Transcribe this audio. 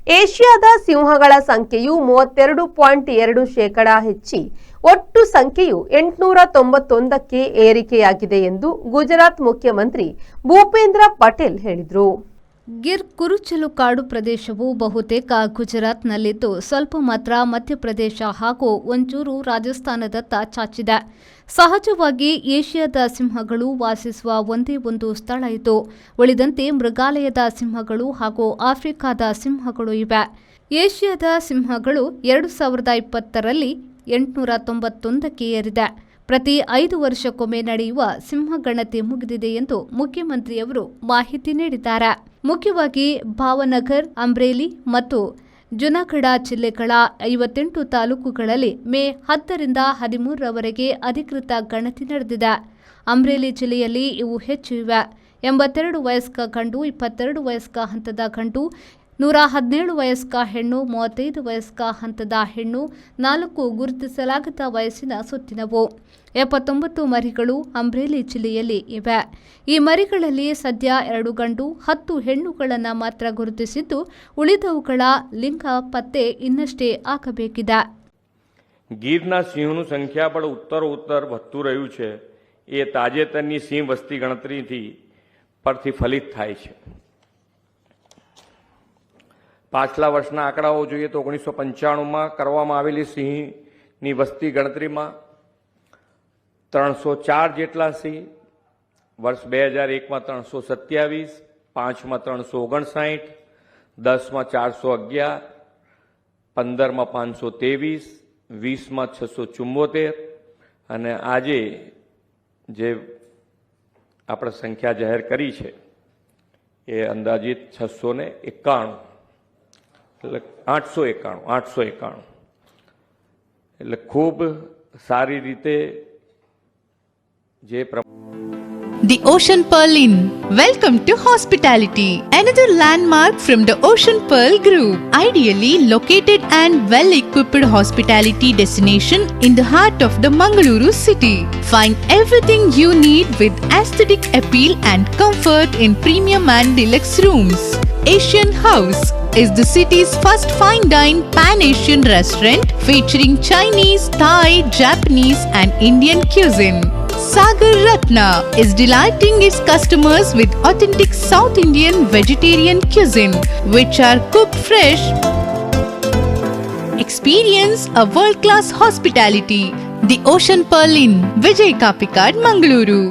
ಏಷ್ಯಾದ ಸಿಂಹಗಳ ಸಂಖ್ಯೆಯು 32.2% ಹೆಚ್ಚಿ ಒಟ್ಟು ಸಂಖ್ಯೆಯು 891ಕ್ಕೆ ಏರಿಕೆಯಾಗಿದೆ ಎಂದು ಗುಜರಾತ್ ಮುಖ್ಯಮಂತ್ರಿ ಭೂಪೇಂದ್ರ ಪಟೇಲ್ ಹೇಳಿದರು. ಗಿರ್ ಕುರುಚಲು ಕಾಡು ಪ್ರದೇಶವು ಬಹುತೇಕ ಗುಜರಾತ್ನಲ್ಲಿದ್ದು ಸ್ವಲ್ಪ ಮಾತ್ರ ಮಧ್ಯಪ್ರದೇಶ ಹಾಗೂ ಒಂಚೂರು ರಾಜಸ್ಥಾನದತ್ತ ಚಾಚಿದೆ. ಸಹಜವಾಗಿ ಏಷ್ಯಾದ ಸಿಂಹಗಳು ವಾಸಿಸುವ ಒಂದೇ ಒಂದು ಸ್ಥಳ ಇದು. ಉಳಿದಂತೆ ಮೃಗಾಲಯದ ಸಿಂಹಗಳು ಹಾಗೂ ಆಫ್ರಿಕಾದ ಸಿಂಹಗಳು ಇವೆ. ಏಷ್ಯಾದ ಸಿಂಹಗಳು 2020ರಲ್ಲಿ 891ಕ್ಕೆ ಏರಿದೆ. ಪ್ರತಿ 5 ವರ್ಷಕ್ಕೊಮ್ಮೆ ನಡೆಯುವ ಸಿಂಹಗಣತಿ ಮುಗಿದಿದೆ ಎಂದು ಮುಖ್ಯಮಂತ್ರಿಯವರು ಮಾಹಿತಿ ನೀಡಿದ್ದಾರೆ. ಮುಖ್ಯವಾಗಿ ಭಾವನಗರ್, ಅಮ್ರೇಲಿ ಮತ್ತು ಜುನಾಗಢ ಜಿಲ್ಲೆಗಳ 58 ತಾಲೂಕುಗಳಲ್ಲಿ ಮೇ 10ರಿಂದ 13ರವರೆಗೆ ಅಧಿಕೃತ ಗಣತಿ ನಡೆದಿದೆ. ಅಮ್ರೇಲಿ ಜಿಲ್ಲೆಯಲ್ಲಿ ಇವು ಹೆಚ್ಚು ಇವೆ. 82 ವಯಸ್ಕ ಗಂಡು, 22 ವಯಸ್ಕ ಹಂತದ ಗಂಡು, 117 ವಯಸ್ಕ ಹೆಣ್ಣು, 35 ವಯಸ್ಕ ಹಂತದ ಹೆಣ್ಣು, 4 ಗುರುತಿಸಲಾಗದ ವಯಸ್ಸಿನ ಸುತ್ತಿನವು. 79 ಮರಿಗಳು ಅಮ್ರೇಲಿ ಜಿಲ್ಲೆಯಲ್ಲಿ ಇವೆ. ಈ ಮರಿಗಳಲ್ಲಿ ಸದ್ಯ 2 ಗಂಡು, 10 ಹೆಣ್ಣುಗಳನ್ನು ಮಾತ್ರ ಗುರುತಿಸಿದ್ದು, ಉಳಿದವುಗಳ ಲಿಂಗ ಪತ್ತೆ ಇನ್ನಷ್ಟೇ ಆಗಬೇಕಿದೆ. ગીરના સિંહોનું સંખ્યાબળ ઉત્તરોત્તર વધતું રહ્યું છે. એ તાજેતરની સિંહ વસ્તી ગણતરીથી પરથી ફલિત થાય છે. પાછલા વર્ષના આંકડાઓ જોઈએ તો 1995માં કરવામાં આવેલી સિંહની વસ્તી ગણતરીમાં 304 જેટલા સિંહ, વર્ષ 2001માં 327, 5માં 359, 10માં 411, 15માં 523, 20માં 674 અને આજે જે આપણે સંખ્યા જાહેર કરી છે એ અંદાજિત 691, એટલે 891 એટલે ખૂબ સારી રીતે જે The Ocean Pearl Inn. Welcome to hospitality. Another landmark from the Ocean Pearl Group. Ideally located and well-equipped hospitality destination in the heart of the Mangaluru city. Find everything you need with aesthetic appeal and comfort in premium and deluxe rooms. Asian House is the city's first fine dine pan-Asian restaurant featuring Chinese, Thai, Japanese and Indian cuisine. Sagar Ratna is delighting its customers with authentic South Indian vegetarian cuisine, which are cooked fresh. Experience a world-class hospitality. The Ocean Pearl Inn, Vijay Kapikad, Mangaluru.